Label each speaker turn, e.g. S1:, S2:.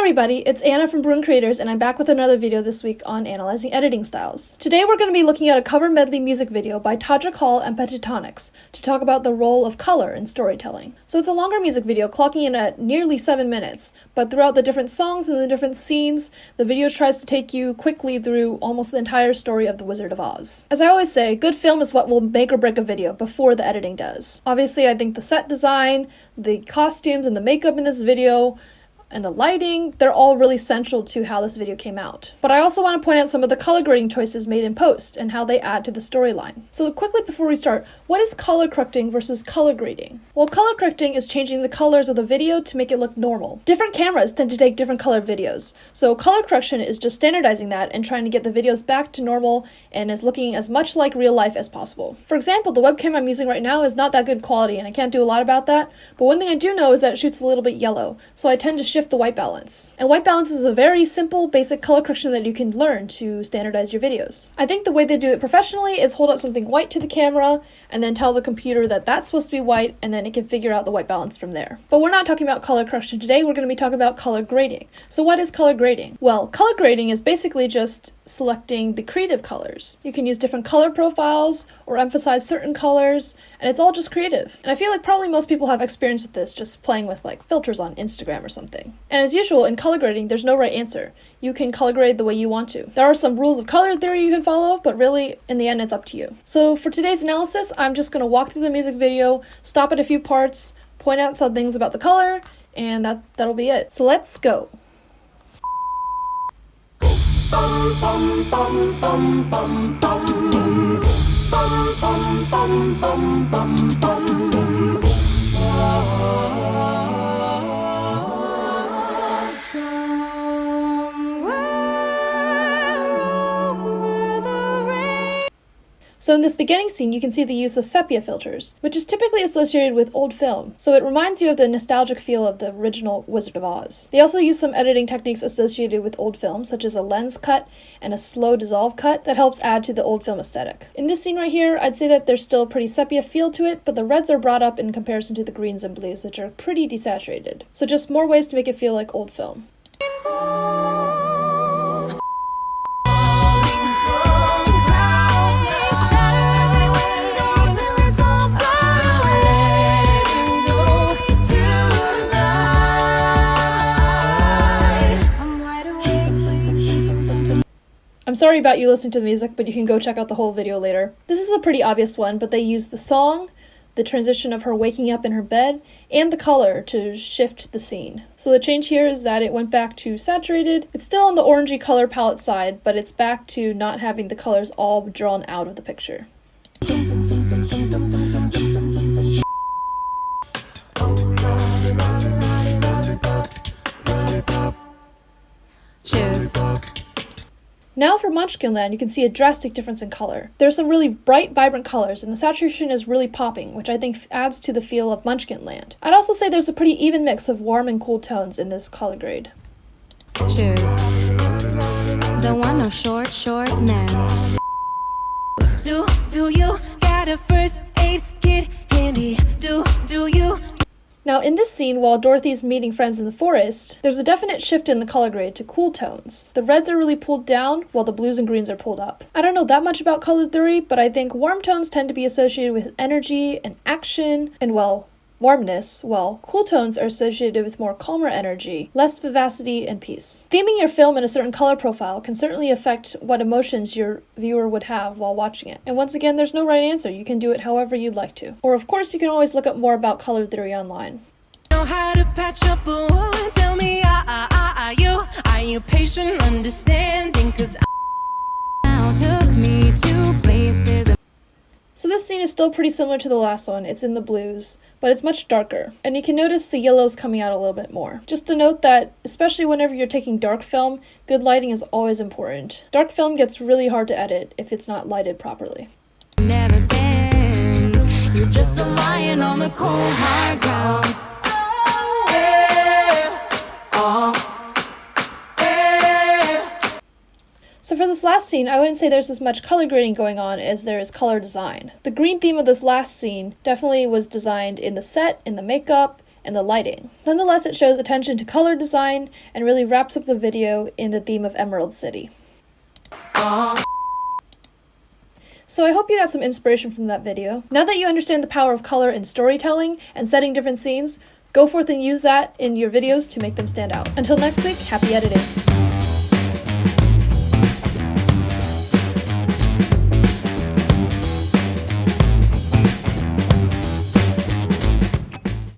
S1: everybody, it's Anna from Bruin Creators, and I'm back with another video this week on analyzing editing styles. Today we're going to be looking at a cover medley music video by Todrick Hall and Pentatonix to talk about the role of color in storytelling. So it's a longer music video, clocking in at nearly 7 minutes, but throughout the different songs and the different scenes, the video tries to take you quickly through almost the entire story of The Wizard of Oz. As I always say, good film is what will make or break a video before the editing does. Obviously, I think the set design, the costumes, and the makeup in this video, and the lighting, they're all really central to how this video came out. But I also want to point out some of the color grading choices made in post and how they add to the storyline. So quickly before we start, what is color correcting versus color grading? Well, color correcting is changing the colors of the video to make it look normal. Different cameras tend to take different colored videos, so color correction is just standardizing that and trying to get the videos back to normal and is looking as much like real life as possible. For example, the webcam I'm using right now is not that good quality and I can't do a lot about that, but one thing I do know is that it shoots a little bit yellow, so I tend to shift the white balance. And white balance is a very simple, basic color correction that you can learn to standardize your videos. I think the way they do it professionally is hold up something white to the camera and then tell the computer that that's supposed to be white, and then it can figure out the white balance from there. But we're not talking about color correction today, we're going to be talking about color grading. So what is color grading? Well, color grading is basically just selecting the creative colors. You can use different color profiles or emphasize certain colors, and it's all just creative. And I feel like probably most people have experience with this, just playing with like filters on Instagram or something. And as usual, in color grading, there's no right answer. You can color grade the way you want to. There are some rules of color theory you can follow, but really, in the end, it's up to you. So for today's analysis, I'm just going to walk through the music video, stop at a few parts, point out some things about the color, and that'll be it. So let's go. So in this beginning scene, you can see the use of sepia filters, which is typically associated with old film, so it reminds you of the nostalgic feel of the original Wizard of Oz. They also use some editing techniques associated with old film, such as a lens cut and a slow dissolve cut that helps add to the old film aesthetic. In this scene right here, I'd say that there's still a pretty sepia feel to it, but the reds are brought up in comparison to the greens and blues, which are pretty desaturated. So just more ways to make it feel like old film. I'm sorry about you listening to the music, but you can go check out the whole video later. This is a pretty obvious one, but they use the song, the transition of her waking up in her bed, and the color to shift the scene. So the change here is that it went back to saturated. It's still on the orangey color palette side, but it's back to not having the colors all drawn out of the picture.
S2: Cheers.
S1: Now for Munchkinland, you can see a drastic difference in color. There's some really bright, vibrant colors, and the saturation is really popping, which I think adds to the feel of Munchkinland. I'd also say there's a pretty even mix of warm and cool tones in this color grade.
S2: Cheers. Don't want no short man. Do you got a first aid kit handy? Do you?
S1: Now in this scene, while Dorothy's meeting friends in the forest, there's a definite shift in the color grade to cool tones. The reds are really pulled down, while the blues and greens are pulled up. I don't know that much about color theory, but I think warm tones tend to be associated with energy and action, and well, warmness, while cool tones are associated with more calmer energy, less vivacity, and peace. Theming your film in a certain color profile can certainly affect what emotions your viewer would have while watching it. And once again, there's no right answer. You can do it however you'd like to. Or of course, you can always look up more about color theory online.
S2: Know how to patch up a wound. Tell me, are you patient, understanding? 'Cause now took me to places.
S1: So this scene is still pretty similar to the last one. It's in the blues, but it's much darker. And you can notice the yellows coming out a little bit more. Just to note that, especially whenever you're taking dark film, good lighting is always important. Dark film gets really hard to edit if it's not lighted properly.
S2: Never been. You're just a lion on the cold hard ground.
S1: So for this last scene, I wouldn't say there's as much color grading going on as there is color design. The green theme of this last scene definitely was designed in the set, in the makeup, and the lighting. Nonetheless, it shows attention to color design and really wraps up the video in the theme of Emerald City. So I hope you got some inspiration from that video. Now that you understand the power of color in storytelling and setting different scenes, go forth and use that in your videos to make them stand out. Until next week, happy editing!